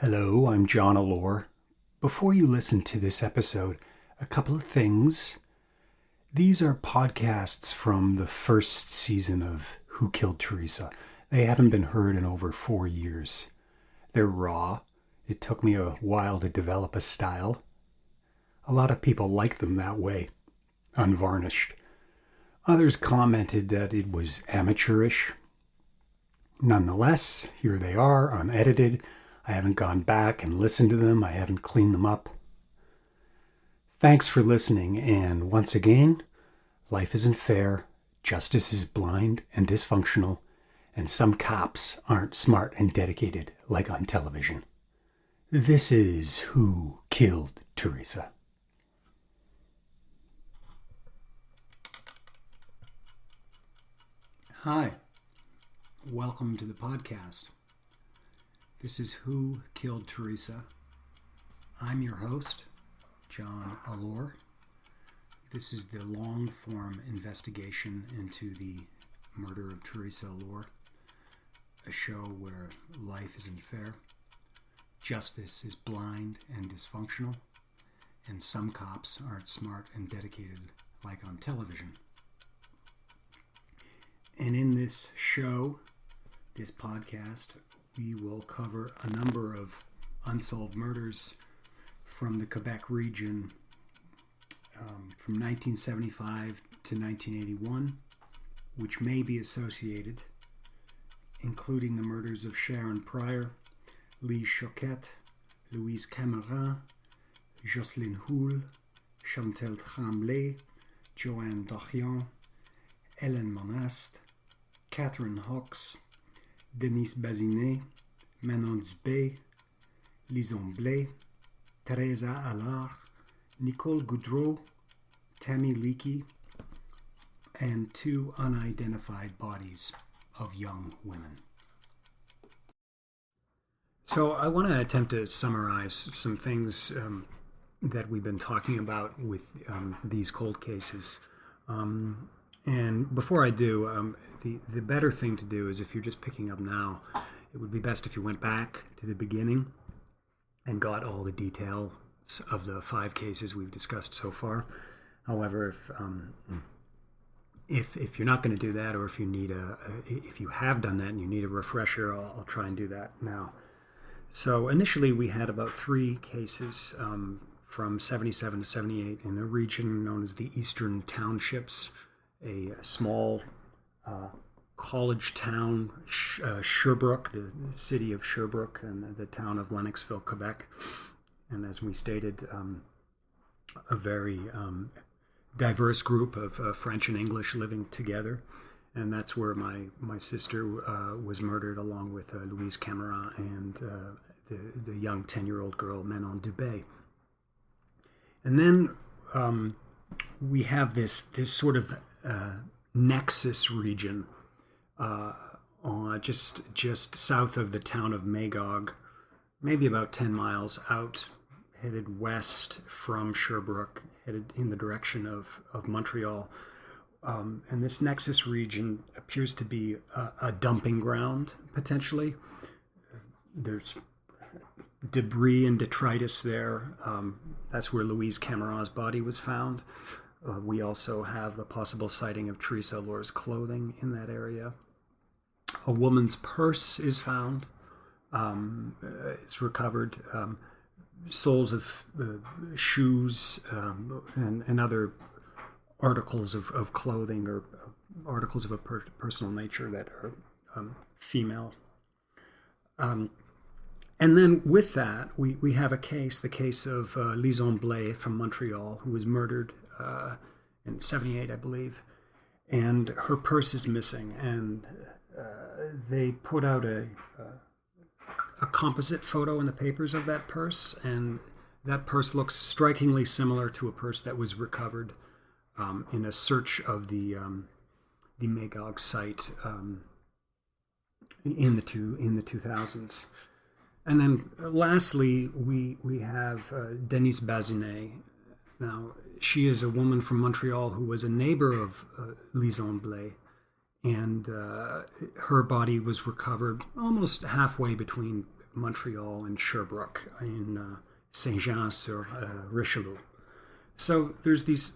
Hello, I'm John Allure. Before you listen to this episode, a couple of things. These are podcasts from the first season of Who Killed Theresa. They haven't been heard in over 4 years. They're raw. It took me a while to develop a style. A lot of people like them that way, unvarnished. Others commented that it was amateurish. Nonetheless, here they are, unedited. I haven't gone back and listened to them. I haven't cleaned them up. Thanks for listening, and once again, life isn't fair, justice is blind and dysfunctional, and some cops aren't smart and dedicated like on television. This is Who Killed Theresa. Hi, welcome to the podcast. This is Who Killed Theresa. I'm your host, John Allure. This is the long-form investigation into the murder of Theresa Allure, a show where life isn't fair, justice is blind and dysfunctional, and some cops aren't smart and dedicated like on television. And in this show, this podcast, we will cover a number of unsolved murders from the Quebec region from 1975 to 1981, which may be associated, including the murders of Sharon Pryor, Lise Choquette, Louise Cameron, Jocelyn Houle, Chantal Tremblay, Joanne Dorion, Helen Monast, Catherine Hawkes, Denise Bazinet, Manon Dubé, Lison Blais, Teresa Allard, Nicole Goudreau, Tammy Leakey, and 2 unidentified bodies of young women. So I want to attempt to summarize some things that we've been talking about with these cold cases. And before I do, the better thing to do is, if you're just picking up now, it would be best if you went back to the beginning and got all the details of the 5 cases we've discussed so far. However, if you're not going to do that, or if you have done that and you need a refresher, I'll try and do that now. So initially, we had about 3 cases from 77 to 78 in a region known as the Eastern Townships, a small college town, Sherbrooke, the city of Sherbrooke, and the town of Lennoxville, Quebec. And as we stated, a very diverse group of French and English living together. And that's where my sister was murdered, along with Louise Cameron and the young 10-year-old girl, Manon Dubé. And then we have this sort of nexus region just south of the town of Magog, maybe about 10 miles out, headed west from Sherbrooke, headed in the direction of Montreal. And this nexus region appears to be a dumping ground, potentially. There's debris and detritus there. That's where Louise Cameron's body was found. We also have the possible sighting of Theresa Allure's clothing in that area. A woman's purse is found. It's recovered. Soles of shoes and other articles of clothing, or articles of a personal nature that are female. And then with that, we have the case of Lison Blais from Montreal, who was murdered in 78, I believe, and her purse is missing, and they put out a composite photo in the papers of that purse, and that purse looks strikingly similar to a purse that was recovered in a search of the Magog site in the 2000s. And then lastly, we have Denise Bazinet. Now, she is a woman from Montreal who was a neighbor of Lison Blais, and her body was recovered almost halfway between Montreal and Sherbrooke in Saint-Jean-sur-Richelieu. So there's these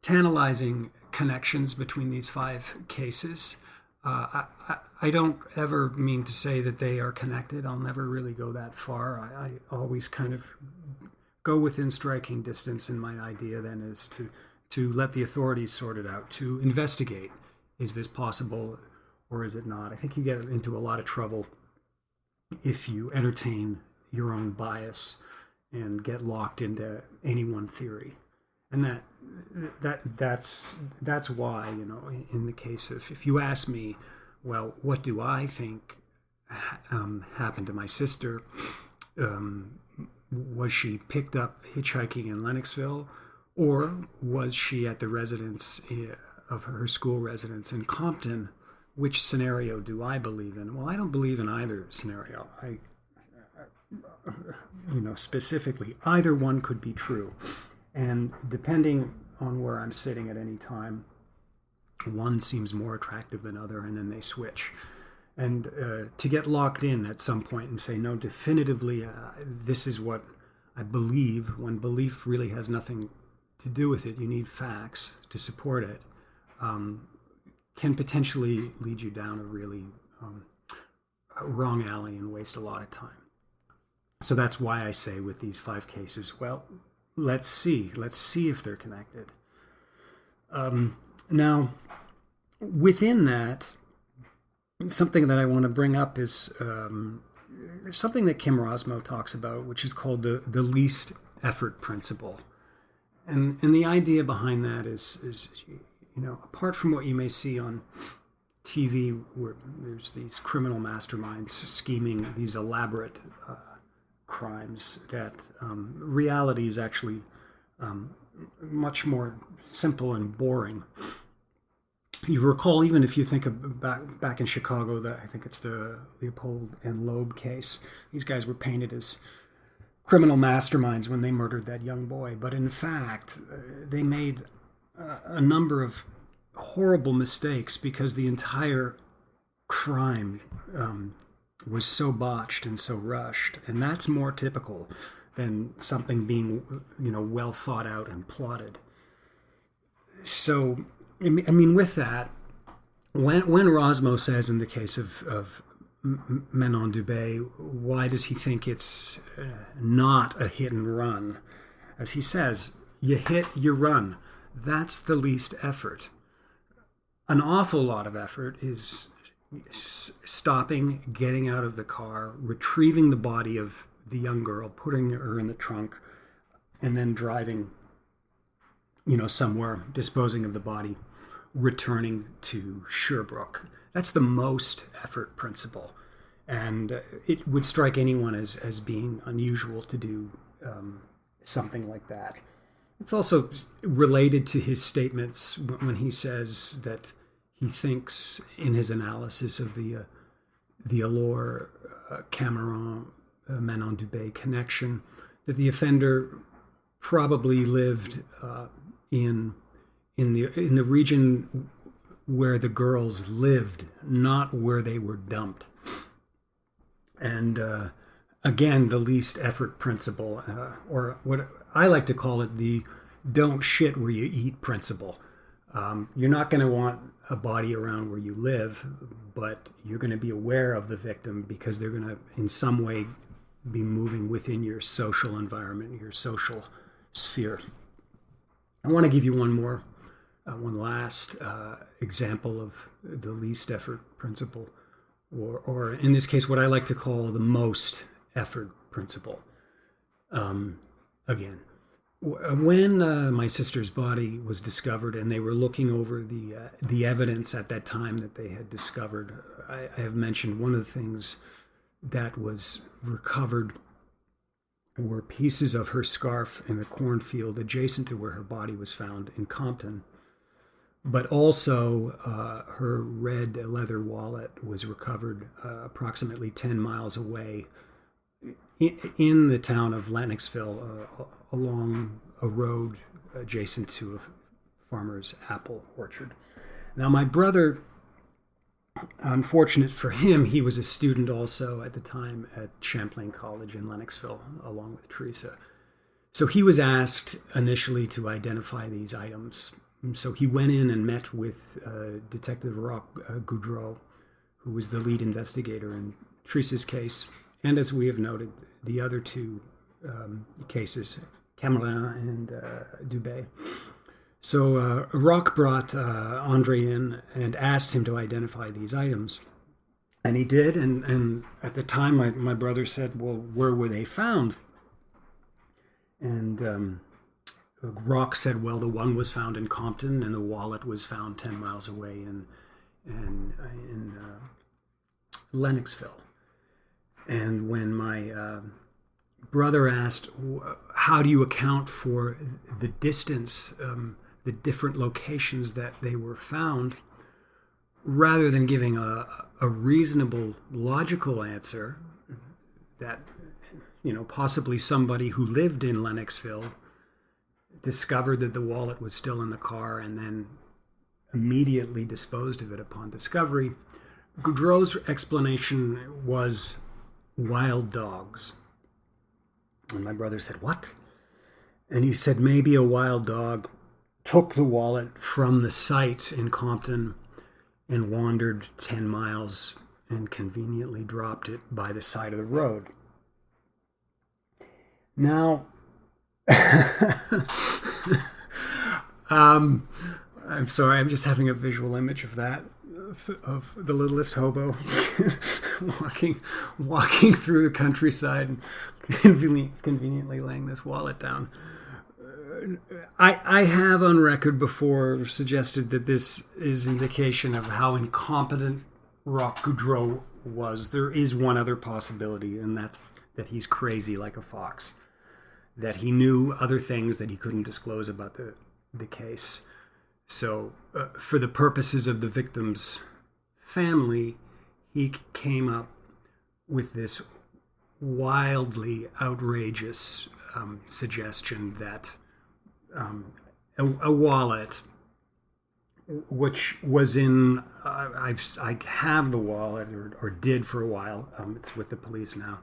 tantalizing connections between these 5 cases. I don't ever mean to say that they are connected. I'll never really go that far. I always kind of go within striking distance, and my idea then is to let the authorities sort it out, to investigate. Is this possible or is it not? I think you get into a lot of trouble if you entertain your own bias and get locked into any one theory. And that's why, in the case of, if you ask me, well, what do I think happened to my sister? Was she picked up hitchhiking in Lennoxville, or was she at the residence of her school residence in Compton? Which scenario do I believe in? Well, I don't believe in either scenario. Specifically, either one could be true. And depending on where I'm sitting at any time, one seems more attractive than other, and then they switch. And to get locked in at some point and say, no, definitively, this is what I believe, when belief really has nothing to do with it, you need facts to support it, can potentially lead you down a really wrong alley and waste a lot of time. So that's why I say with these 5 cases, well, let's see if they're connected. Now, within that, something that I want to bring up is something that Kim Rosmo talks about, which is called the least effort principle. And the idea behind that is apart from what you may see on TV, where there's these criminal masterminds scheming these elaborate crimes, that reality is actually much more simple and boring. You recall, even if you think of back in Chicago, I think it's the Leopold and Loeb case. These guys were painted as criminal masterminds when they murdered that young boy. But in fact, they made a number of horrible mistakes because the entire crime was so botched and so rushed. And that's more typical than something being, well thought out and plotted. So, I mean, with that, when Rosmo says in the case of Manon Dubé, why does he think it's not a hit and run? As he says, you hit, you run. That's the least effort. An awful lot of effort is stopping, getting out of the car, retrieving the body of the young girl, putting her in the trunk, and then driving, somewhere, disposing of the body, returning to Sherbrooke. That's the most effort principle. And it would strike anyone as being unusual to do something like that. It's also related to his statements when he says that he thinks in his analysis of the Allure Cameron Manon Dubé connection that the offender probably lived in the region where the girls lived, not where they were dumped. And again, the least effort principle, or what I like to call it, the don't shit where you eat principle. You're not going to want a body around where you live, but you're going to be aware of the victim because they're going to, in some way, be moving within your social environment, your social sphere. I want to give you one last example of the least effort principle, or in this case, what I like to call the most effort principle. Again, when my sister's body was discovered and they were looking over the evidence at that time that they had discovered, I have mentioned one of the things that was recovered were pieces of her scarf in a cornfield adjacent to where her body was found in Compton. But also her red leather wallet was recovered approximately 10 miles away in the town of Lennoxville, along a road adjacent to a farmer's apple orchard. Now, my brother Unfortunate for him, he was a student also at the time at Champlain College in Lennoxville, along with Theresa. So he was asked initially to identify these items. So he went in and met with Detective Roch Goudreau, who was the lead investigator in Theresa's case, and as we have noted, the other two cases, Cameron and Dubé. So Roch brought Andre in and asked him to identify these items. And he did, and at the time my brother said, well, where were they found? And Roch said, well, the one was found in Compton, and the wallet was found 10 miles away in Lennoxville. And when my brother asked, how do you account for the distance, the different locations that they were found, rather than giving a reasonable, logical answer that, possibly somebody who lived in Lennoxville discovered that the wallet was still in the car and then immediately disposed of it upon discovery, Goudreau's explanation was wild dogs. And my brother said, what? And he said maybe a wild dog took the wallet from the site in Compton and wandered 10 miles and conveniently dropped it by the side of the road. Now, I'm sorry, I'm just having a visual image of that, of the littlest hobo walking through the countryside and conveniently laying this wallet down. I have on record before suggested that this is indication of how incompetent Roch Goudreau was. There is one other possibility, and that's that he's crazy like a fox, that he knew other things that he couldn't disclose about the case. So for the purposes of the victim's family, he came up with this wildly outrageous suggestion that a wallet, which was in, I have the wallet, or did for a while, it's with the police now,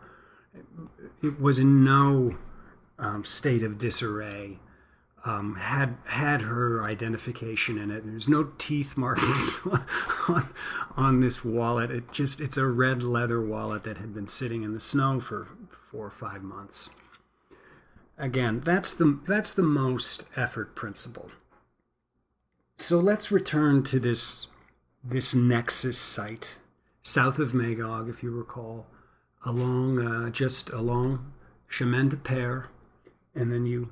it was in no state of disarray, had her identification in it. There's no teeth marks on this wallet. It's a red leather wallet that had been sitting in the snow for 4 or 5 months. Again, that's the most effort principle. So let's return to this nexus site south of Magog, if you recall, just along Chemin de Pere, and then you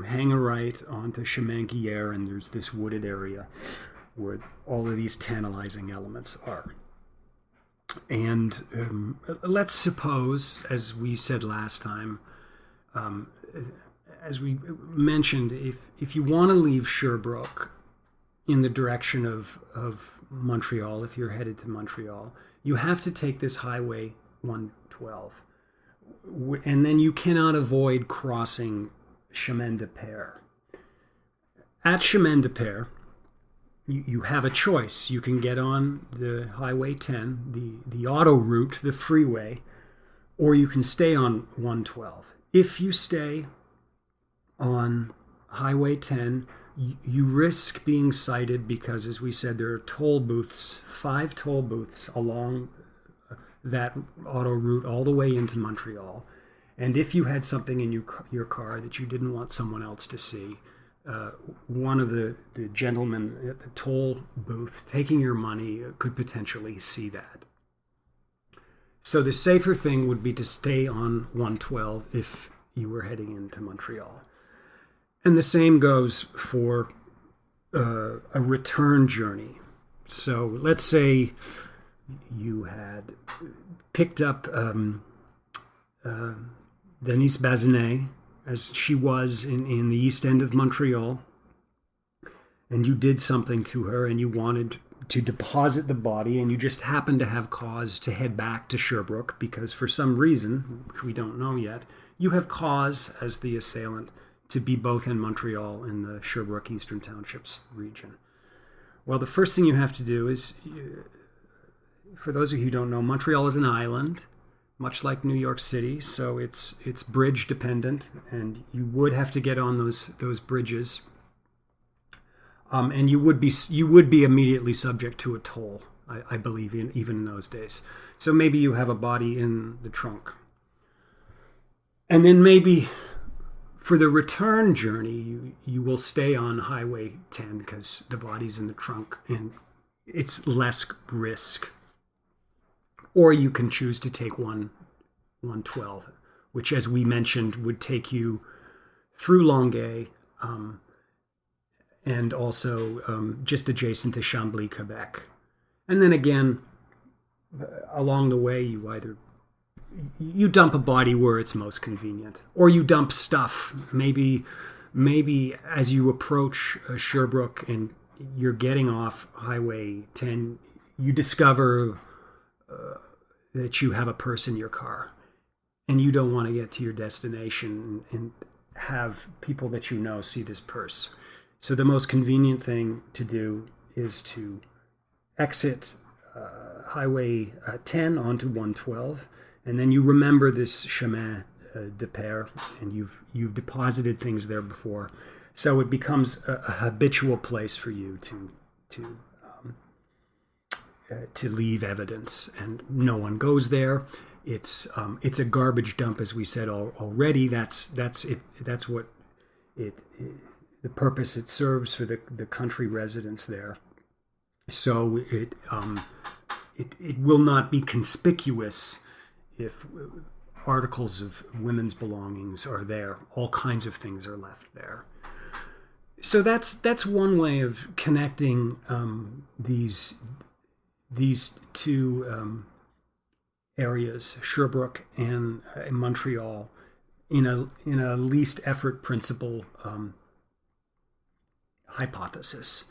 hang a right onto Chemin Guillere, and there's this wooded area where all of these tantalizing elements are. And let's suppose, as we said last time, as we mentioned, if you want to leave Sherbrooke in the direction of Montreal, if you're headed to Montreal, you have to take this Highway 112. And then you cannot avoid crossing Chemin de Pere. At Chemin de Pere, you have a choice. You can get on the Highway 10, the auto route, the freeway, or you can stay on 112. If you stay on Highway 10, you risk being cited because, as we said, there are toll booths, 5 toll booths along that auto route all the way into Montreal. And if you had something in your car that you didn't want someone else to see, one of the gentlemen at the toll booth taking your money could potentially see that. So the safer thing would be to stay on 112 if you were heading into Montreal. And the same goes for a return journey. So let's say you had picked up Denise Bazinet, as she was in the east end of Montreal, and you did something to her and you wanted to deposit the body, and you just happened to have cause to head back to Sherbrooke because for some reason, which we don't know yet, you have cause as the assailant to be both in Montreal and the Sherbrooke Eastern Townships region. Well, the first thing you have to do is for those of you who don't know, Montreal is an island, much like New York City, so it's bridge dependent, and you would have to get on those bridges, and you would be immediately subject to a toll. I believe even in those days. So maybe you have a body in the trunk, and then maybe for the return journey, you will stay on Highway 10 because the body's in the trunk and it's less risk. Or you can choose to take 112, which, as we mentioned, would take you through Longueuil, and also just adjacent to Chambly, Quebec. And then again, along the way, you dump a body where it's most convenient, or you dump stuff. Maybe as you approach Sherbrooke and you're getting off Highway 10, you discover that you have a purse in your car, and you don't want to get to your destination and have people that you know see this purse. So the most convenient thing to do is to exit Highway 10 onto 112, and then you remember this chemin de fer, and you've deposited things there before, so it becomes a habitual place for you to leave evidence, and no one goes there. It's a garbage dump, as we said already. That's it. That's what the purpose it serves for the country residents there. So it will not be conspicuous if articles of women's belongings are there. All kinds of things are left there. So that's one way of connecting these two areas, Sherbrooke and Montreal, in a least effort principle hypothesis.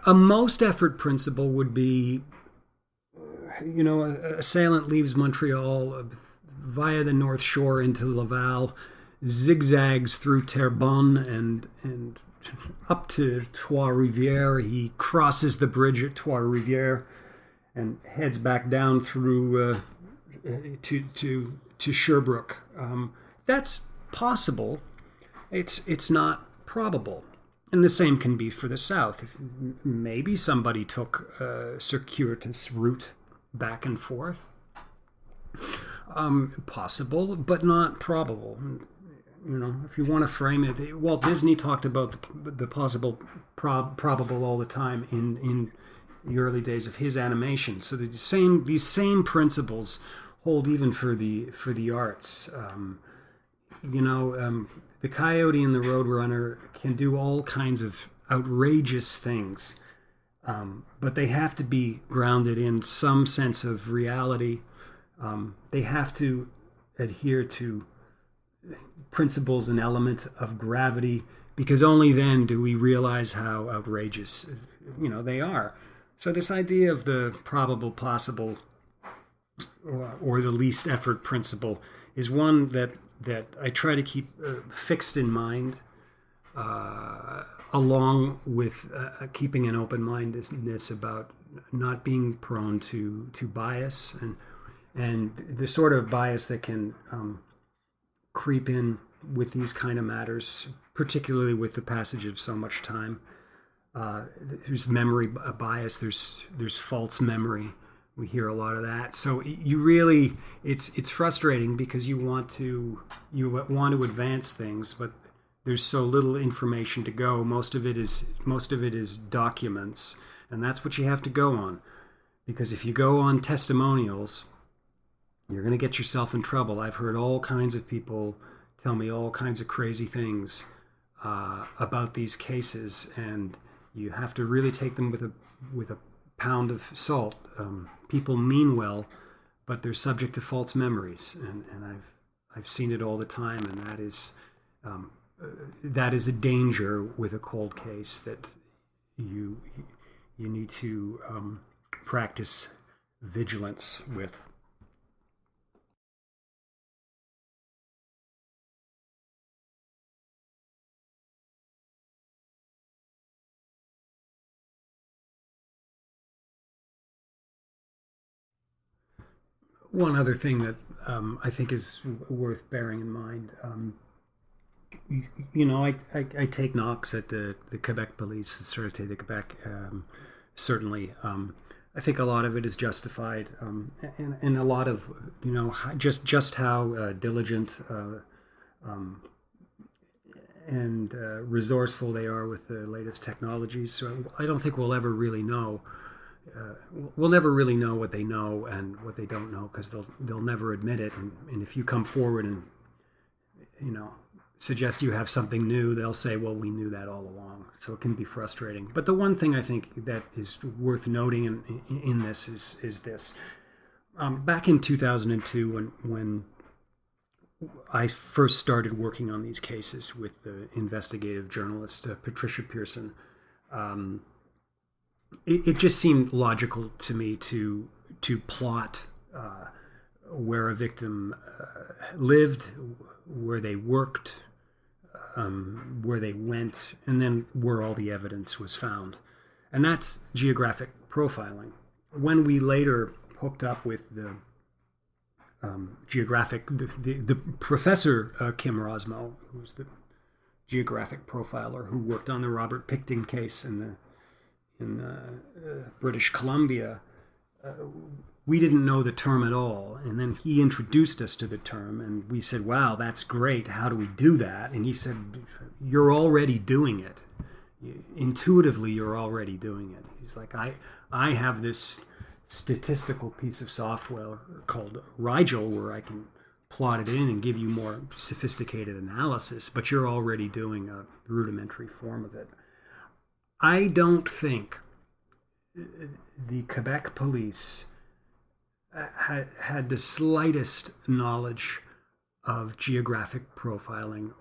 A most effort principle would be, an assailant leaves Montreal via the North Shore into Laval, zigzags through Terrebonne and up to Trois-Rivières. He crosses the bridge at Trois-Rivières and heads back down through to Sherbrooke. That's possible. It's not probable. And the same can be for the South. Maybe somebody took a circuitous route back and forth. Possible, but not probable. If you want to frame it, Walt Disney talked about the possible, probable all the time in the early days of his animation. So these same principles hold even for the arts. The Coyote and the Roadrunner can do all kinds of outrageous things, but they have to be grounded in some sense of reality. They have to adhere to principles and element of gravity, because only then do we realize how outrageous they are. So this idea of the probable, possible, or the least effort principle is one that I try to keep fixed in mind, along with keeping an open-mindedness about not being prone to bias and the sort of bias that can creep in with these kind of matters, particularly with the passage of so much time. There's memory bias. There's false memory. We hear a lot of that. So you really, it's frustrating because you want to advance things, but there's so little information to go. Most of it is documents, and that's what you have to go on. Because if you go on testimonials, you're going to get yourself in trouble. I've heard all kinds of people tell me all kinds of crazy things about these cases, and you have to really take them with a pound of salt. People mean well, but they're subject to false memories, and I've seen it all the time, and that is a danger with a cold case that you need to practice vigilance with. One other thing that I think is worth bearing in mind, I take knocks at the Quebec police, the Sûreté de Quebec, certainly. I think a lot of it is justified, and a lot of, just how diligent and resourceful they are with the latest technologies. So I don't think we'll ever really know. We'll never really know what they know and what they don't know, because they'll never admit it. And if you come forward and suggest you have something new, they'll say, "Well, we knew that all along." So it can be frustrating. But the one thing I think that is worth noting in this is this: back in 2002, when I first started working on these cases with the investigative journalist Patricia Pearson, it just seemed logical to me to plot where a victim lived, where they worked, where they went, and then where all the evidence was found. And that's geographic profiling. When we later hooked up with the the professor Kim Rosmo, who was the geographic profiler who worked on the Robert Pickton case in British Columbia, we didn't know the term at all. And then he introduced us to the term, and we said, "Wow, that's great. How do we do that?" And he said, "You're already doing it. Intuitively, you're already doing it." He's like, I have this statistical piece of software called Rigel where I can plot it in and give you more sophisticated analysis, but you're already doing a rudimentary form of it. I don't think the Quebec police had the slightest knowledge of geographic profiling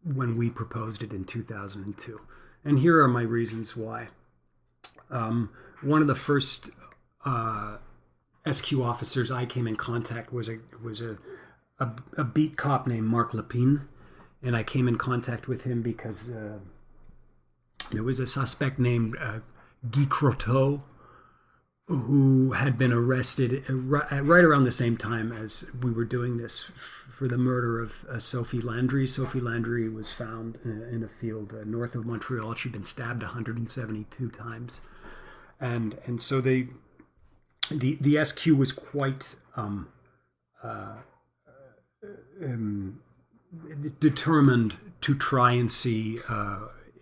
when we proposed it in 2002. And here are my reasons why. One of the first SQ officers I came in contact was a beat cop named Marc Lepine, and I came in contact with him because there was a suspect named Guy Croteau who had been arrested right around the same time as we were doing this for the murder of Sophie Landry. Sophie Landry was found in a field north of Montreal. She'd been stabbed 172 times, and so the SQ was quite determined to try and see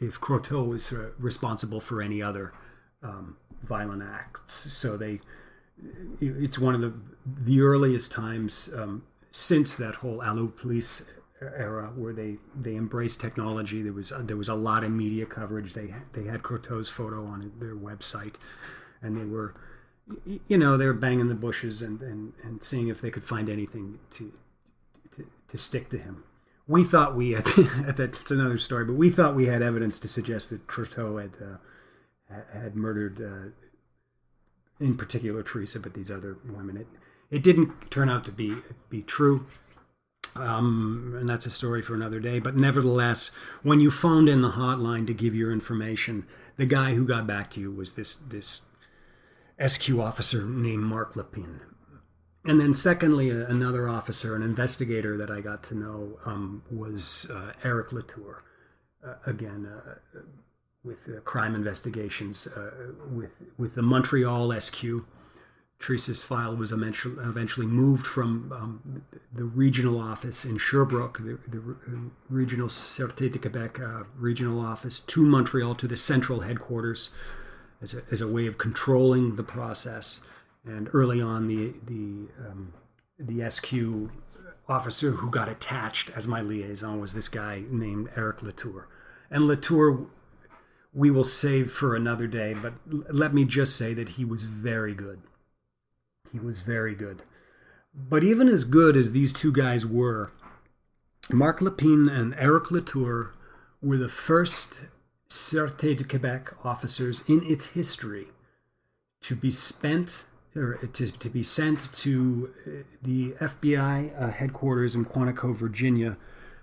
if Croteau was responsible for any other violent acts. So it's one of the earliest times since that whole Allo Police era where they embraced technology. There was a lot of media coverage. They had Croteau's photo on their website, and they were banging the bushes and seeing if they could find anything to stick to him. We thought we had that's another story, but we thought we had evidence to suggest that Croteau had murdered, in particular Theresa, but these other women. It didn't turn out to be true, and that's a story for another day. But nevertheless, when you phoned in the hotline to give your information, the guy who got back to you was this SQ officer named Marc Lepine. And then secondly, another officer, an investigator that I got to know was Eric Latour, again, with crime investigations, with the Montreal SQ. Theresa's file was eventually moved from the regional office in Sherbrooke, the regional Sûreté de Québec regional office, to Montreal, to the central headquarters, as a way of controlling the process. And early on, the SQ officer who got attached as my liaison was this guy named Eric Latour. And Latour, we will save for another day, but let me just say that he was very good. He was very good. But even as good as these two guys were, Marc Lepine and Eric Latour were the first Sûreté de Québec officers in its history to be spent or to be sent to the FBI headquarters in Quantico, Virginia,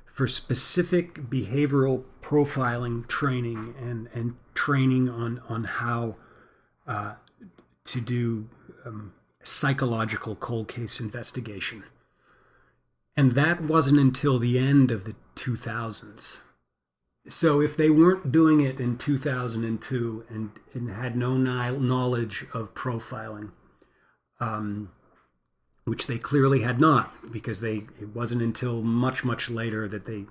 for specific behavioral profiling training and training on how to do psychological cold case investigation. And that wasn't until the end of the 2000s. So if they weren't doing it in 2002 and had no knowledge of profiling, which they clearly had not, because it wasn't until much, much later that they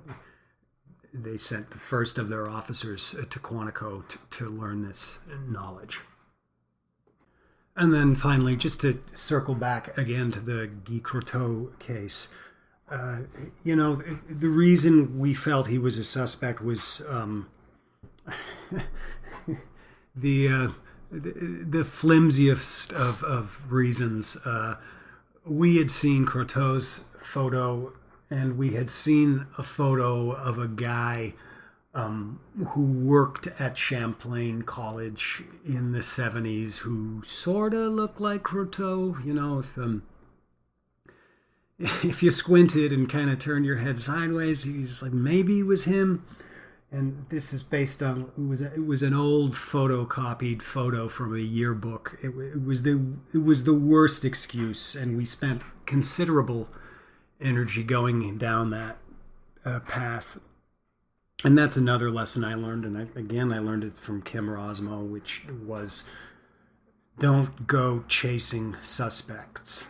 sent the first of their officers to Quantico to learn this knowledge. And then finally, just to circle back again to the Guy Croteau case, the reason we felt he was a suspect was the flimsiest of reasons. We had seen Croteau's photo, and we had seen a photo of a guy who worked at Champlain College in the 70s who sort of looked like Croteau. If you squinted and kind of turned your head sideways, he was like, maybe it was him. And this is based on, it was an old photocopied photo from a yearbook. It was the worst excuse, and we spent considerable energy going down that path. And that's another lesson I learned, and I learned it from Kim Rosmo, which was, don't go chasing suspects.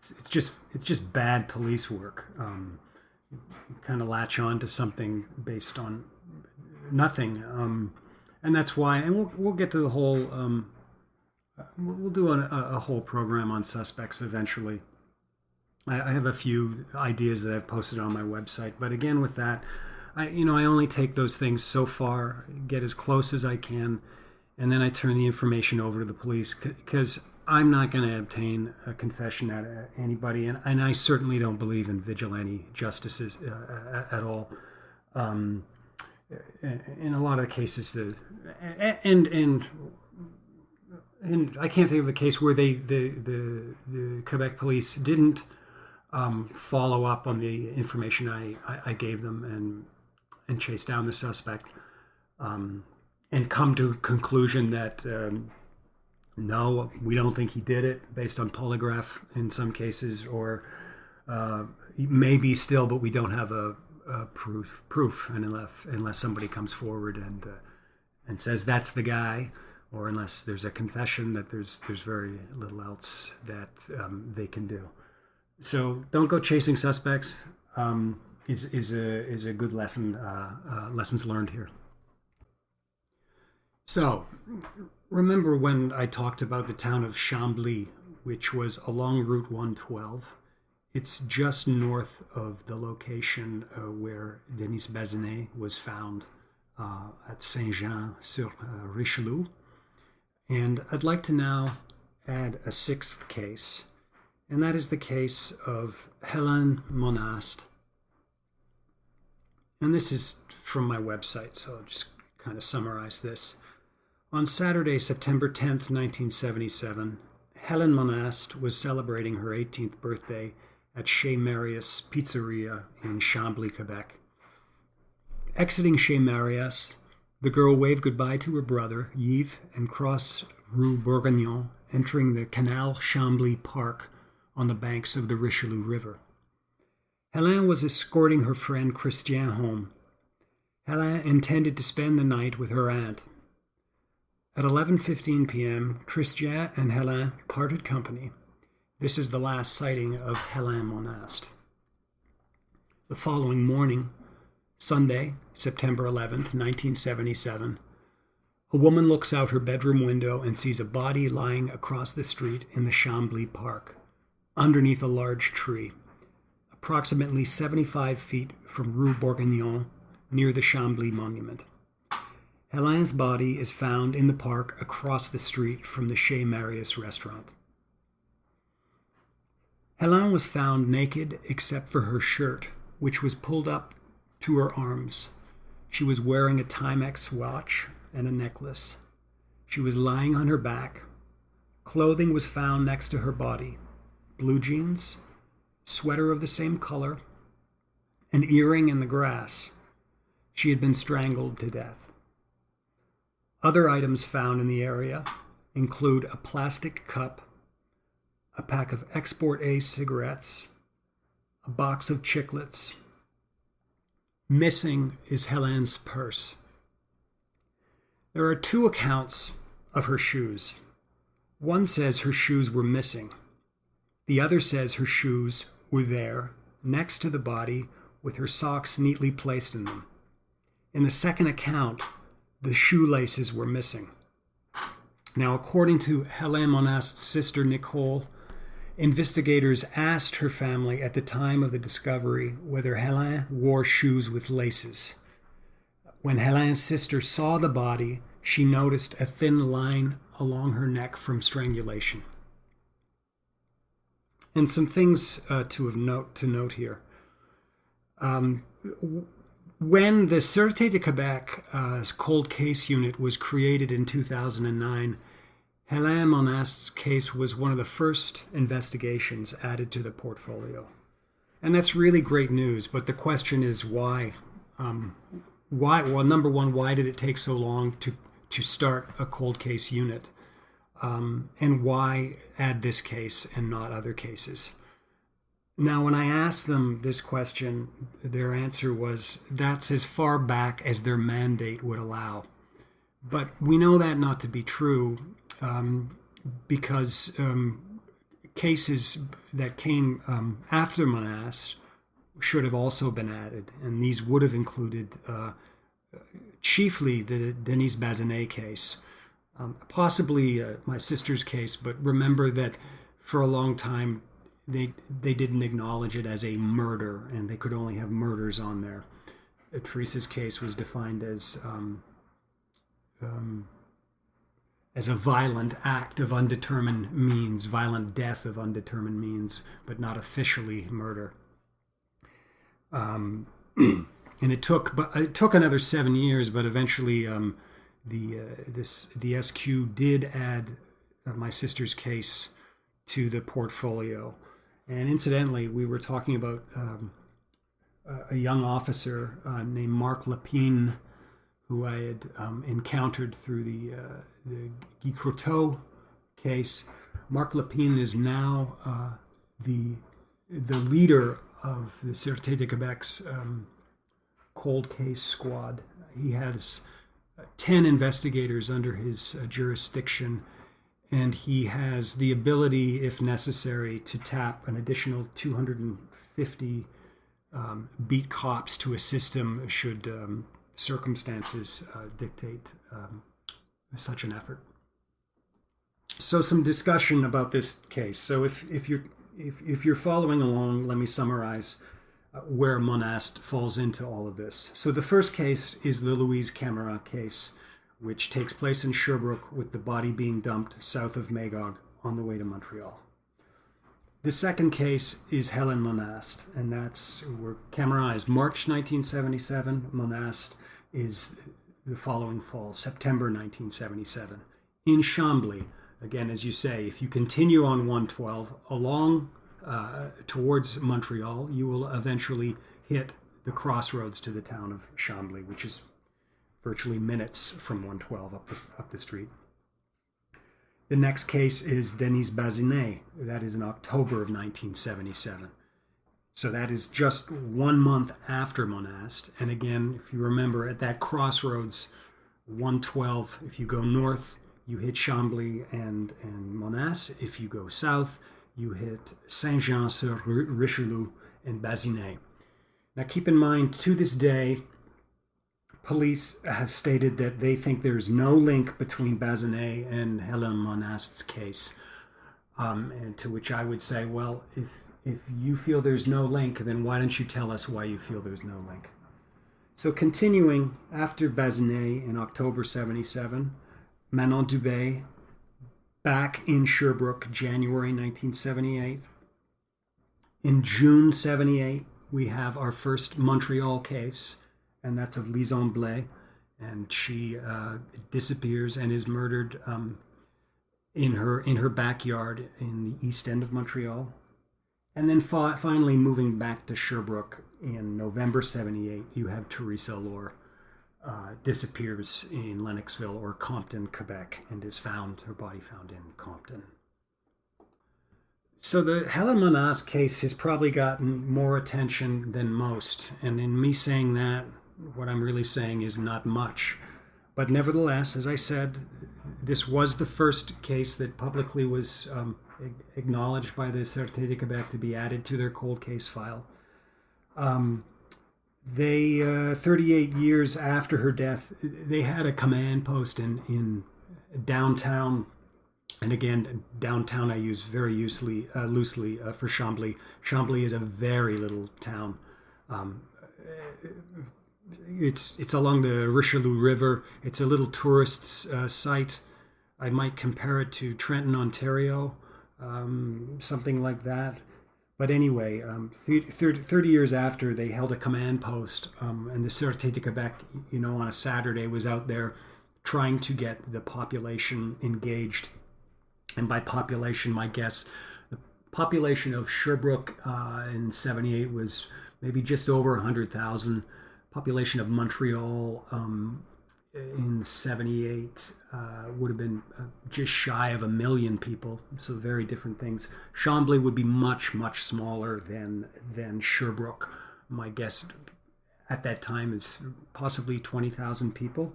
It's just bad police work. You kind of latch on to something based on nothing, and that's why. And we'll get to the whole. We'll do a whole program on suspects eventually. I have a few ideas that I've posted on my website, but again, with that, I only take those things so far, get as close as I can, and then I turn the information over to the police, because I'm not going to obtain a confession out of anybody, and I certainly don't believe in vigilante justice at all. In a lot of cases, and I can't think of a case where the Quebec police didn't follow up on the information I gave them and chase down the suspect, and come to a conclusion that no, we don't think he did it, based on polygraph in some cases, or maybe still, but we don't have a proof, and unless somebody comes forward and says that's the guy, or unless there's a confession, that there's very little else that they can do. So don't go chasing suspects. Is a good lesson. Lessons learned here. So, remember when I talked about the town of Chambly, which was along Route 112? It's just north of the location where Denis Bazinet was found at Saint-Jean-sur-Richelieu. And I'd like to now add a sixth case, and that is the case of Helen Monast. And this is from my website, so I'll just kind of summarize this. On Saturday, September 10th, 1977, Helen Monast was celebrating her 18th birthday at Chez Marius Pizzeria in Chambly, Quebec. Exiting Chez Marius, the girl waved goodbye to her brother, Yves, and crossed Rue Bourguignon, entering the Canal Chambly Park on the banks of the Richelieu River. Helen was escorting her friend Christian home. Helen intended to spend the night with her aunt. At 11:15 p.m., Christian and Helen parted company. This is the last sighting of Helen Monast. The following morning, Sunday, September 11th, 1977, a woman looks out her bedroom window and sees a body lying across the street in the Chambly Park, underneath a large tree, approximately 75 feet from Rue Bourguignon, near the Chambly Monument. Helen's body is found in the park across the street from the Chez Marius restaurant. Helen was found naked except for her shirt, which was pulled up to her arms. She was wearing a Timex watch and a necklace. She was lying on her back. Clothing was found next to her body: blue jeans, sweater of the same color, an earring in the grass. She had been strangled to death. Other items found in the area include a plastic cup, a pack of Export A cigarettes, a box of chiclets. Missing is Helen's purse. There are two accounts of her shoes. One says her shoes were missing. The other says her shoes were there, next to the body, with her socks neatly placed in them. In the second account, the shoelaces were missing. Now, according to Helen Monast's sister Nicole, investigators asked her family at the time of the discovery whether Helen wore shoes with laces. When Helen's sister saw the body, she noticed a thin line along her neck from strangulation. And some things to note here. When the Sûreté de Québec's cold case unit was created in 2009, Helen Monast's case was one of the first investigations added to the portfolio. And that's really great news, but the question is why? Why? Well, number one, why did it take so long to start a cold case unit? And why add this case and not other cases? Now, when I asked them this question, their answer was that's as far back as their mandate would allow. But we know that not to be true because cases that came after Monast should have also been added, and these would have included chiefly the Denise Bazinet case, possibly my sister's case, but remember that for a long time they didn't acknowledge it as a murder, and they could only have murders on there. Theresa's case was defined as a violent act of undetermined means, violent death of undetermined means, but not officially murder. And it took another 7 years, but eventually the SQ did add my sister's case to the portfolio. And incidentally, we were talking about a young officer named Marc Lapine, who I had encountered through the Guy Croteau case. Marc Lapine is now the leader of the Sûreté de Québec's cold case squad. He has 10 investigators under his jurisdiction, and he has the ability, if necessary, to tap an additional 250 beat cops to assist him should circumstances dictate such an effort. So some discussion about this case. So if you're following along, let me summarize where Monast falls into all of this. So the first case is the Louise Camera case, which takes place in Sherbrooke, with the body being dumped south of Magog on the way to Montreal. The second case is Helen Monast, and that's where Camera is March 1977. Monast is the following fall, September 1977. In Chambly, again, as you say, if you continue on 112 along towards Montreal, you will eventually hit the crossroads to the town of Chambly, which is virtually minutes from 112 up the street. The next case is Denise Bazinet. That is in October of 1977. So that is just 1 month after Monast. And again, if you remember, at that crossroads, 112, if you go north, you hit Chambly and Monast. If you go south, you hit Saint-Jean-sur-Richelieu and Bazinet. Now keep in mind, to this day, police have stated that they think there's no link between Bazinet and Helen Monast's case. And to which I would say, well, if you feel there's no link, then why don't you tell us why you feel there's no link? So continuing, after Bazinet in October 77, Manon Dubé, back in Sherbrooke, January 1978. In June 78, we have our first Montreal case, and that's of Lison Blais, and she disappears and is murdered in her backyard in the east end of Montreal. And then finally, moving back to Sherbrooke in November 78, you have Theresa Allure disappears in Lennoxville or Compton, Quebec, and is found, her body found in Compton. So the Helen Monast case has probably gotten more attention than most. And in me saying that, what I'm really saying is not much. But nevertheless, as I said, this was the first case that publicly was acknowledged by the Sûreté de Quebec to be added to their cold case file. They 38 years after her death, they had a command post in downtown, and again, downtown I use very loosely for Chambly. Chambly is a very little town. Um, it's along the Richelieu River. It's a little tourist site. I might compare it to Trenton, Ontario, something like that. But anyway, 30 years after, they held a command post, and the Sûreté de Quebec, on a Saturday, was out there trying to get the population engaged. And by population, my guess, the population of Sherbrooke in '78 was maybe just over 100,000. Population of Montreal in '78 would have been just shy of 1 million people. So very different things. Chambly would be much, much smaller than Sherbrooke. My guess at that time is possibly 20,000 people.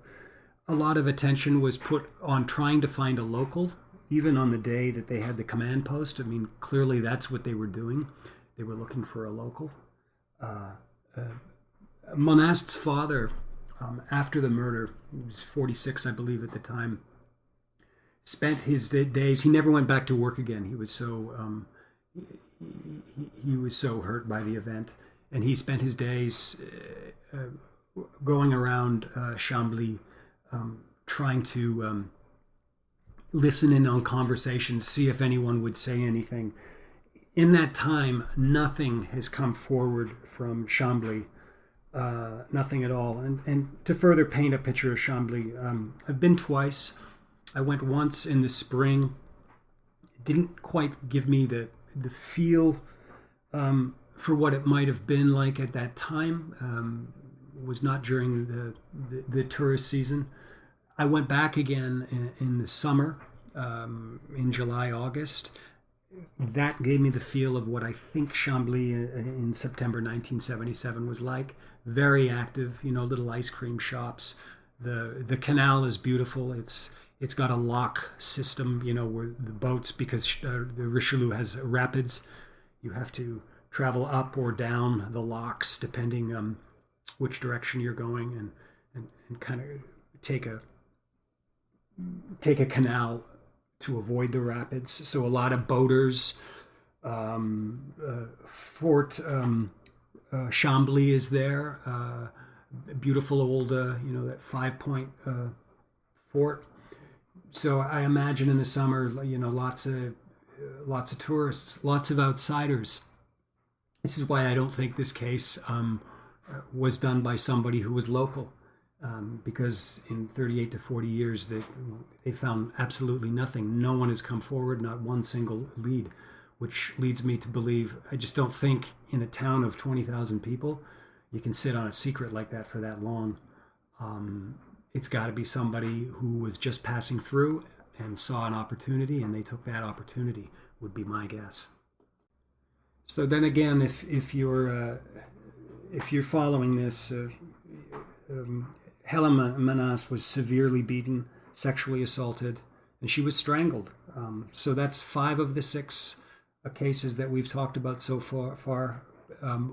A lot of attention was put on trying to find a local, even on the day that they had the command post. I mean, clearly that's what they were doing. They were looking for a local. Monast's father, after the murder, he was 46, I believe, at the time, spent his days. He never went back to work again. He was so he was so hurt by the event, and he spent his days going around Chambly, trying to listen in on conversations, see if anyone would say anything. In that time, nothing has come forward from Chambly. Nothing at all. And to further paint a picture of Chambly, I've been twice. I went once in the spring. It didn't quite give me the feel for what it might have been like at that time. It was not during the tourist season. I went back again in the summer, in July, August. That gave me the feel of what I think Chambly in September 1977 was like. Very active, little ice cream shops. The canal is beautiful. It's got a lock system, where the boats, because the Richelieu has rapids, you have to travel up or down the locks depending on which direction you're going, and kind of take a canal to avoid the rapids. So a lot of boaters. Fort Chambly is there. Beautiful old, that 5-point fort. So I imagine in the summer, lots of tourists, lots of outsiders. This is why I don't think this case was done by somebody who was local. Because in 38 to 40 years, they found absolutely nothing. No one has come forward, not one single lead, which leads me to believe, I just don't think in a town of 20,000 people, you can sit on a secret like that for that long. It's got to be somebody who was just passing through and saw an opportunity, and they took that opportunity, would be my guess. So then again, if you're following this, Helen Monast was severely beaten, sexually assaulted, and she was strangled. So that's 5 of the 6 cases that we've talked about so far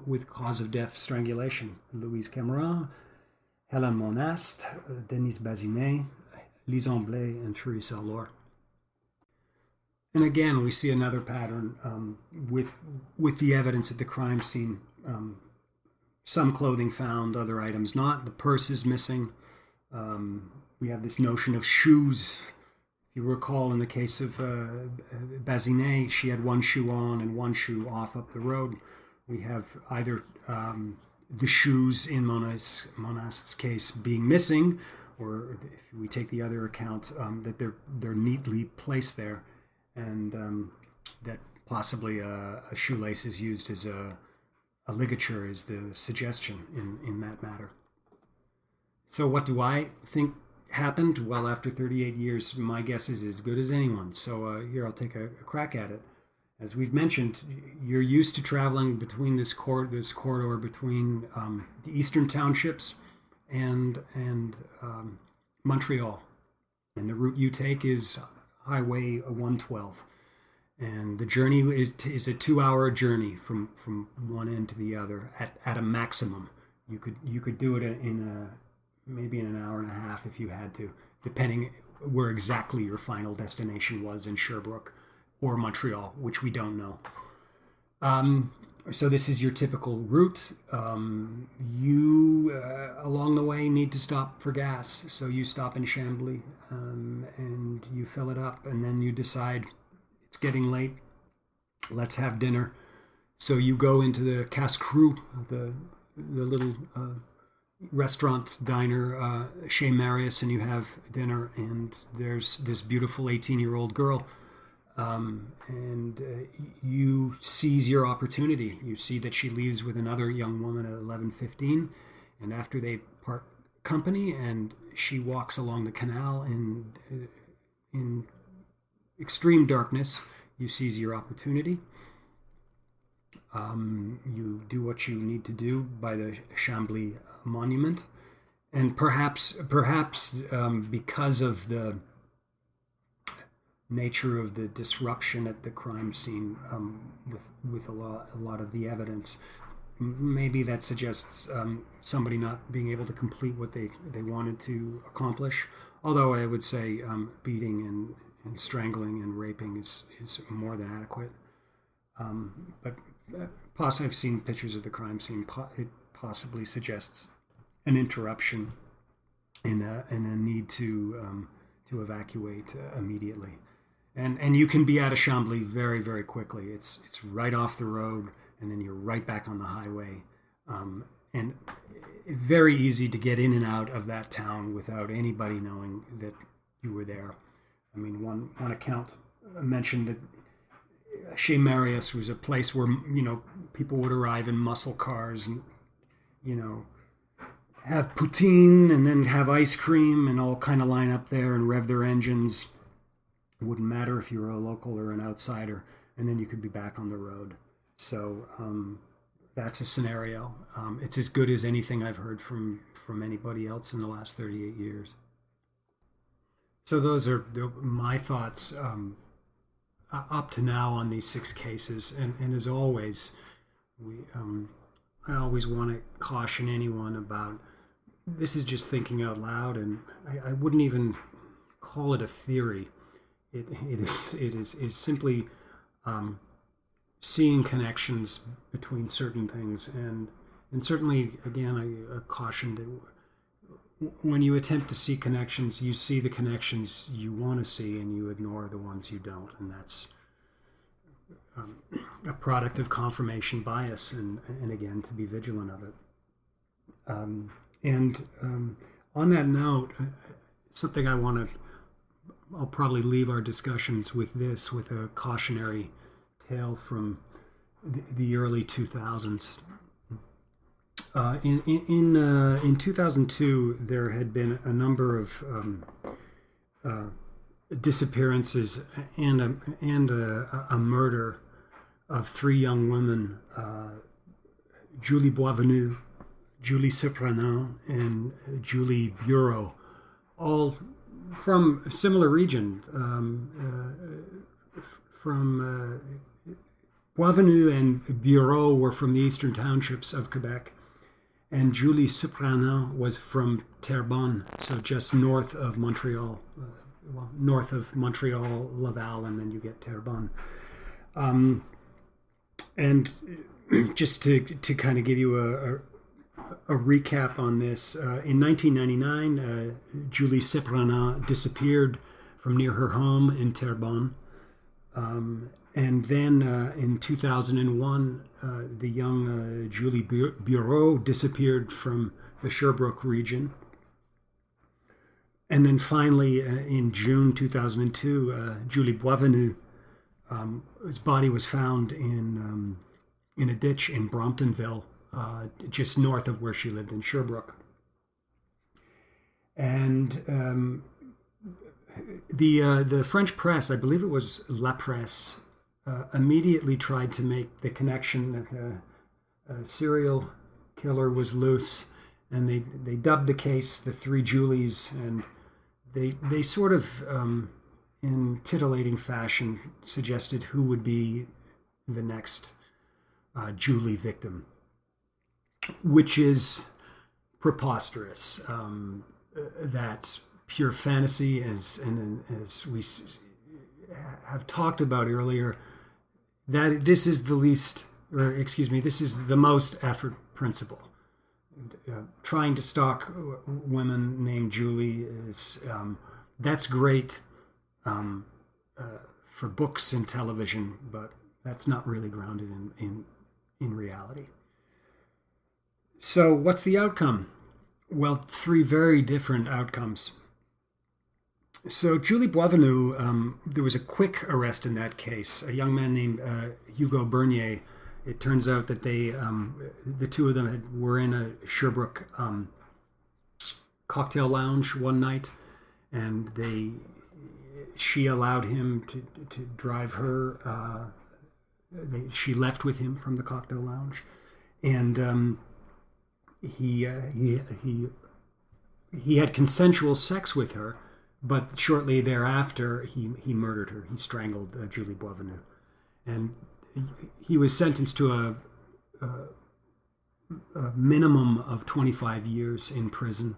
with cause of death strangulation. Louise Cameron, Helen Monast, Denise Bazinet, Lison Blais, and Theresa Allure. And again, we see another pattern with the evidence at the crime scene. Some clothing found, other items not. The purse is missing. We have this notion of shoes. If you recall, in the case of Bazinet, she had one shoe on and one shoe off up the road. We have either the shoes in Monast's case being missing, or if we take the other account, that they're neatly placed there, and that possibly a shoelace is used as a ligature is the suggestion in that matter. So what do I think happened? Well, after 38 years, my guess is as good as anyone. So here I'll take a crack at it. as we've mentioned, you're used to traveling between this corridor between the eastern townships and Montreal, and the route you take is Highway 112, and the journey is a 2 hour journey from one end to the other at a maximum. You could do it in maybe in an hour and a half if you had to, depending where exactly your final destination was in Sherbrooke or Montreal, which we don't know. So this is your typical route. You along the way need to stop for gas, so you stop in Chambly and you fill it up, and then you decide it's getting late. Let's have dinner. So you go into the Casse-Croûte, the little restaurant diner, Chez Marius, and you have dinner. And there's this beautiful 18-year-old girl. And you seize your opportunity. You see that she leaves with another young woman at 11:15, and after they part company, and she walks along the canal in extreme darkness, you seize your opportunity. You do what you need to do by the Chambly monument, and perhaps because of the nature of the disruption at the crime scene, with a lot of the evidence, maybe that suggests somebody not being able to complete what they wanted to accomplish. Although I would say beating and strangling and raping is more than adequate. But I've seen pictures of the crime scene. It possibly suggests an interruption and a need to evacuate immediately. And you can be out of Chambly very, very quickly. It's right off the road, and then you're right back on the highway. And very easy to get in and out of that town without anybody knowing that you were there. I mean, one account mentioned that Chez Marius was a place where, people would arrive in muscle cars and, have poutine and then have ice cream and all kind of line up there and rev their engines. It wouldn't matter if you were a local or an outsider, and then you could be back on the road. So that's a scenario. It's as good as anything I've heard from anybody else in the last 38 years. So those are my thoughts up to now on these 6 cases. And as always, I always want to caution anyone about, this is just thinking out loud, and I wouldn't even call it a theory. It is simply seeing connections between certain things, and certainly, again, I caution that when you attempt to see connections, you see the connections you want to see, and you ignore the ones you don't, and that's a product of confirmation bias, and again, to be vigilant of it. On that note, something I'll probably leave our discussions with a cautionary tale from the early 2000s. In 2002, there had been a number of disappearances and a murder of 3 young women, Julie Boisvenu, Julie Surprenant, and Julie Bureau, all from a similar region. Boisvenu and Bureau were from the eastern townships of Quebec, and Julie Surprenant was from Terrebonne, so just north of Montreal, Laval, and then you get Terrebonne. And just to kind of give you a recap on this, in 1999, Julie Surprenant disappeared from near her home in Terrebonne. And then in 2001, the young Julie Bureau disappeared from the Sherbrooke region. And then finally, in June 2002, Julie Boisvenu, his body was found in a ditch in Bromptonville, just north of where she lived in Sherbrooke. And the French press, I believe it was La Presse, immediately tried to make the connection that a serial killer was loose, and they dubbed the case the Three Julies, and they sort of, in titillating fashion, suggested who would be the next Julie victim, which is preposterous. That's pure fantasy, and as we have talked about earlier, that this is the least, or excuse me, this is the most effort principle. Trying to stalk women named Julie is that's great for books and television, but that's not really grounded in reality. So, what's the outcome? Well, three very different outcomes. So, Julie Boisvenu, there was a quick arrest in that case. A young man named Hugo Bernier. It turns out that the two of them were in a Sherbrooke cocktail lounge one night, and she allowed him to drive her. She left with him from the cocktail lounge, and he had consensual sex with her, but shortly thereafter he murdered her. He strangled Julie Boisvenu, and he was sentenced to a minimum of 25 years in prison.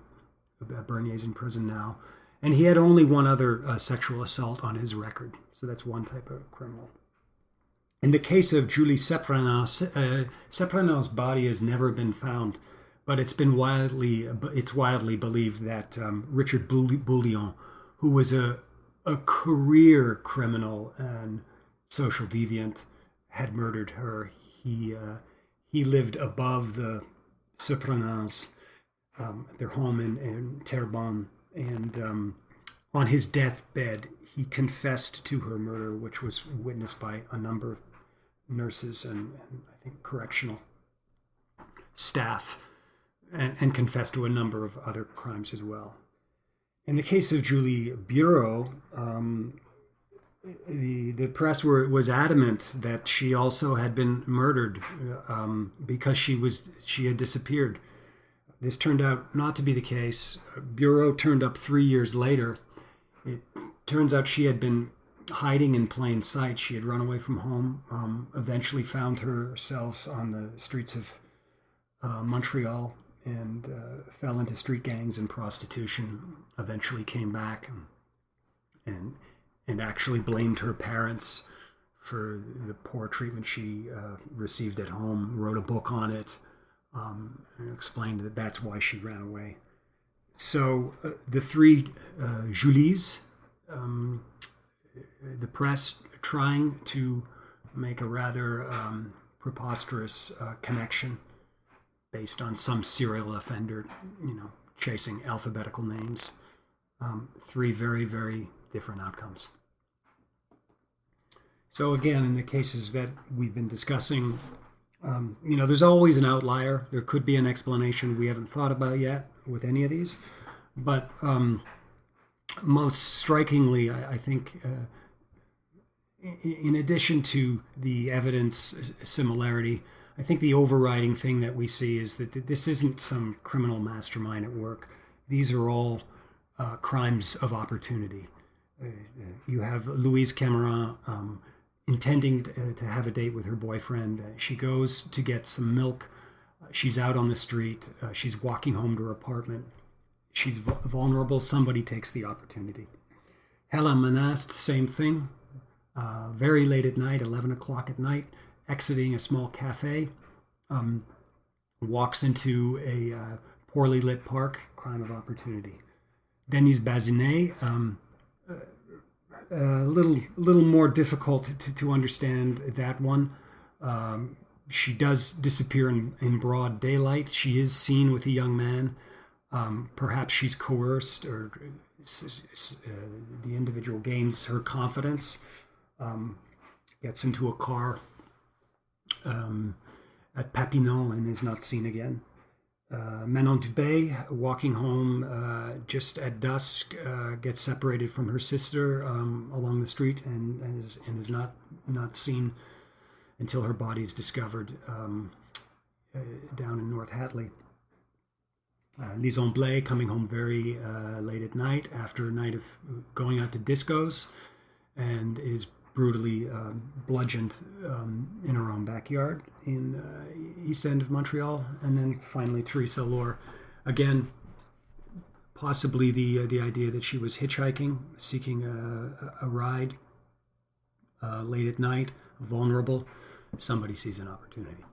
Bernier's in prison now, and he had only one other sexual assault on his record. So that's one type of criminal. In the case of Julie Seprenant's body has never been found, but it's widely believed that Richard Bouillon, who was a career criminal and social deviant, had murdered her. He lived above the Seprenants, their home in Terrebonne, and on his deathbed, he confessed to her murder, which was witnessed by a number of nurses and I think correctional staff, and confessed to a number of other crimes as well. In the case of Julie Bureau, the press was adamant that she also had been murdered because she had disappeared. This turned out not to be the case. Bureau turned up 3 years later. It turns out she had been hiding in plain sight. She had run away from home, eventually found herself on the streets of Montreal, and fell into street gangs and prostitution. Eventually came back and actually blamed her parents for the poor treatment she received at home, wrote a book on it, and explained that that's why she ran away. So the three Julies, the press trying to make a rather preposterous connection based on some serial offender, chasing alphabetical names. Three very, very different outcomes. So again, in the cases that we've been discussing, there's always an outlier. There could be an explanation we haven't thought about yet with any of these. But most strikingly, I think, in addition to the evidence similarity, I think the overriding thing that we see is that this isn't some criminal mastermind at work. These are all crimes of opportunity. You have Louise Cameron intending to have a date with her boyfriend. She goes to get some milk. She's out on the street. She's walking home to her apartment. She's vulnerable. Somebody takes the opportunity. Helen Monast, same thing. Very late at night, 11 o'clock at night, exiting a small cafe, walks into a poorly lit park, crime of opportunity. Denise Bazinet, a little more difficult to understand that one. She does disappear in broad daylight. She is seen with a young man. Perhaps she's coerced, or the individual gains her confidence, gets into a car at Papineau and is not seen again. Manon Dubé, walking home just at dusk, gets separated from her sister along the street and is not seen until her body is discovered down in North Hatley. Lison Blais coming home very late at night after a night of going out to discos and is brutally bludgeoned in her own backyard in east end of Montreal. And then finally Theresa Allure, again, possibly the idea that she was hitchhiking, seeking a ride late at night, vulnerable. Somebody sees an opportunity.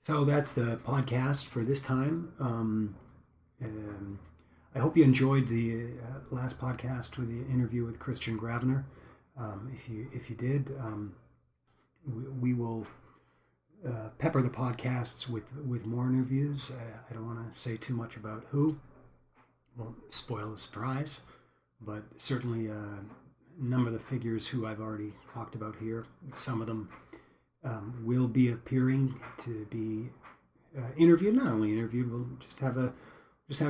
So that's the podcast for this time. I hope you enjoyed the last podcast with the interview with Christian Gravener. If you did, we will pepper the podcasts with more interviews. I don't want to say too much about who. Won't spoil the surprise, but certainly a number of the figures who I've already talked about here. Some of them will be appearing to be interviewed. Not only interviewed, we'll just have a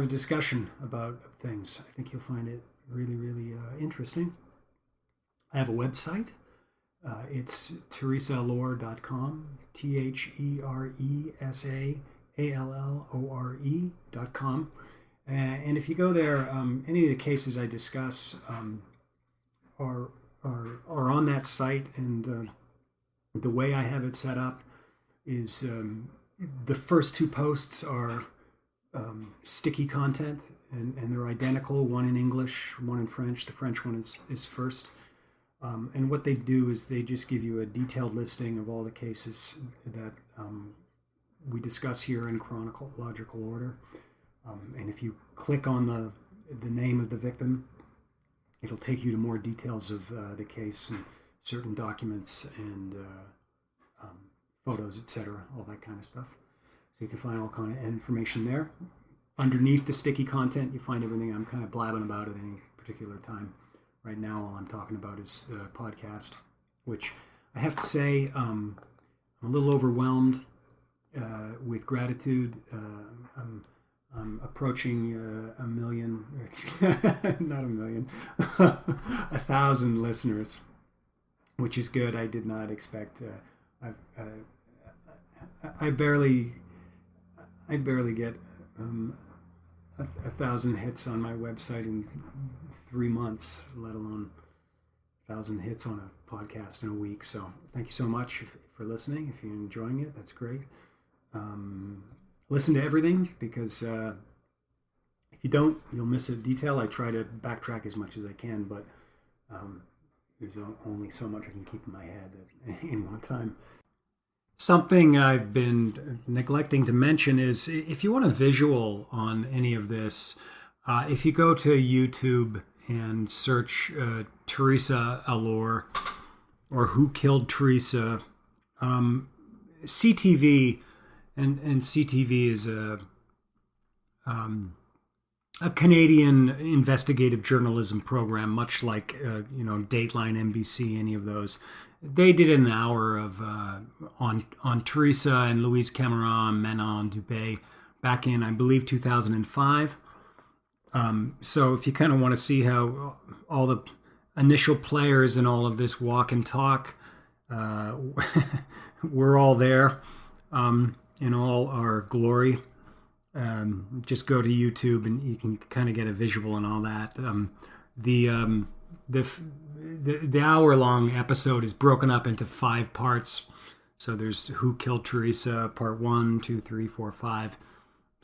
discussion about things. I think you'll find it really interesting. I have a website. It's theresaallure.com, theresaallore.com. And if you go there, any of the cases I discuss are on that site, and the way I have it set up is the first two posts are sticky content, and they're identical, one in English, one in French. The French one is first. And what they do is they just give you a detailed listing of all the cases that we discuss here in chronological order. And if you click on the name of the victim, it'll take you to more details of the case and certain documents and photos, etc., all that kind of stuff. So you can find all kind of information there. Underneath the sticky content, you find everything I'm kind of blabbing about at any particular time. Right now, all I'm talking about is the podcast, which I have to say, I'm a little overwhelmed with gratitude. I'm approaching a million, not a million, 1,000 listeners, which is good. I did not expect. I barely get 1,000 hits on my website in 3 months, let alone 1,000 hits on a podcast in a week. So thank you so much for listening. If you're enjoying it, that's great. Listen to everything, because if you don't, you'll miss a detail. I try to backtrack as much as I can, but there's only so much I can keep in my head at any one time. Something I've been neglecting to mention is, if you want a visual on any of this, if you go to YouTube and search Theresa Allure or Who Killed Theresa, CTV, and CTV is a Canadian investigative journalism program, much like Dateline, NBC, any of those. They did an hour of on Theresa and Louise Cameron, Manon Dubé, back in, I believe, 2005. So if you kind of want to see how all the initial players in all of this walk and talk, we're all there in all our glory. Just go to YouTube and you can kind of get a visual and all that. The hour-long episode is broken up into 5 parts. So there's Who Killed Theresa, part 1, 2, 3, 4, 5.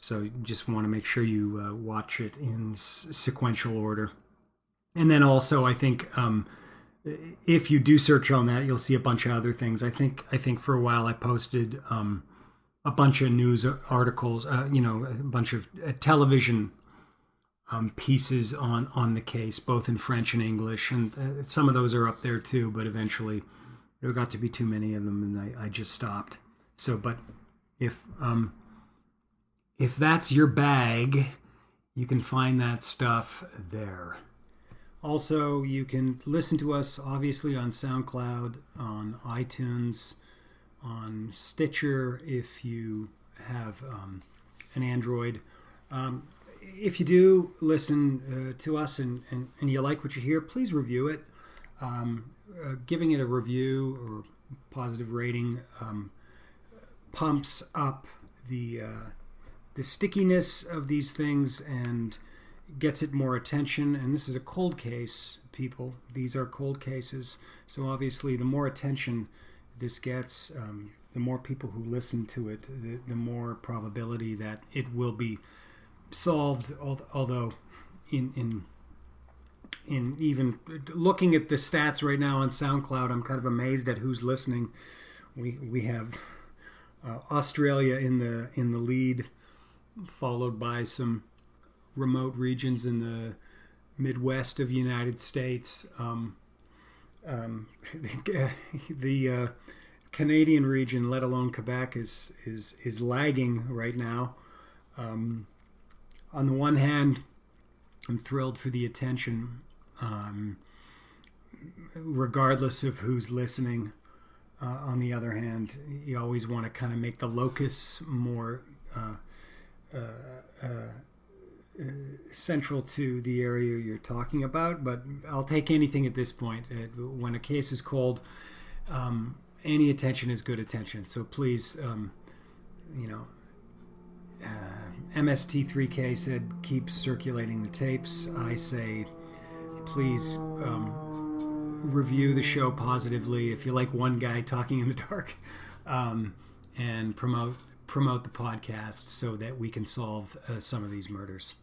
So you just want to make sure you watch it in sequential order. And then also, I think if you do search on that, you'll see a bunch of other things. I think for a while I posted a bunch of news articles, a bunch of television pieces on the case, both in French and English, and some of those are up there too. But eventually, there got to be too many of them, and I just stopped. So, but if that's your bag, you can find that stuff there. Also, you can listen to us obviously on SoundCloud, on iTunes, on Stitcher if you have an Android. If you do listen to us and you like what you hear, please review it. Giving it a review or positive rating pumps up the stickiness of these things and gets it more attention. And this is a cold case, people. These are cold cases. So obviously, the more attention this gets, the more people who listen to it, the more probability that it will be solved. Although, in even looking at the stats right now on SoundCloud, I'm kind of amazed at who's listening. We have Australia in the lead, followed by some remote regions in the Midwest of the United States. The Canadian region, let alone Quebec, is lagging right now. On the one hand, I'm thrilled for the attention, regardless of who's listening. On the other hand, you always want to kind of make the locus more central to the area you're talking about, but I'll take anything at this point. When a case is cold, any attention is good attention. So please, MST3K said keep circulating the tapes. I say please review the show positively if you like one guy talking in the dark, and promote the podcast so that we can solve some of these murders.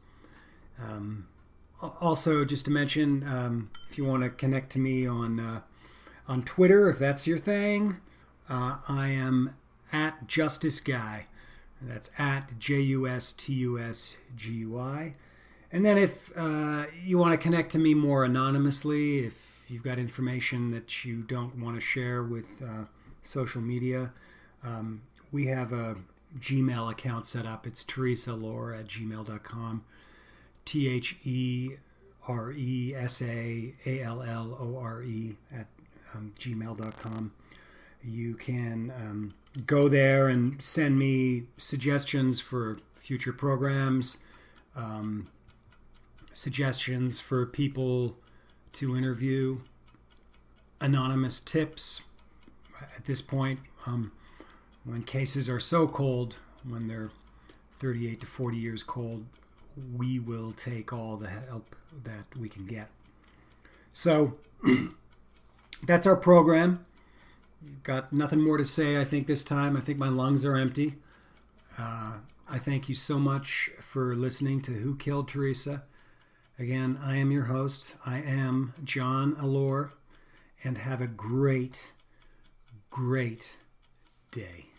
Also, just to mention, if you want to connect to me on Twitter, if that's your thing, I am at Justice Guy. That's at JUSTUSGUI. And then if you want to connect to me more anonymously, if you've got information that you don't want to share with social media, we have a Gmail account set up. It's theresalore@gmail.com. TheresaAllore@gmail.com. You can go there and send me suggestions for future programs, suggestions for people to interview, anonymous tips. At this point, when cases are so cold, when they're 38 to 40 years cold, we will take all the help that we can get. So that's our program. Got nothing more to say, I think, this time. I think my lungs are empty. I thank you so much for listening to Who Killed Theresa. Again, I am your host. I am John Allore, and have a great, great day.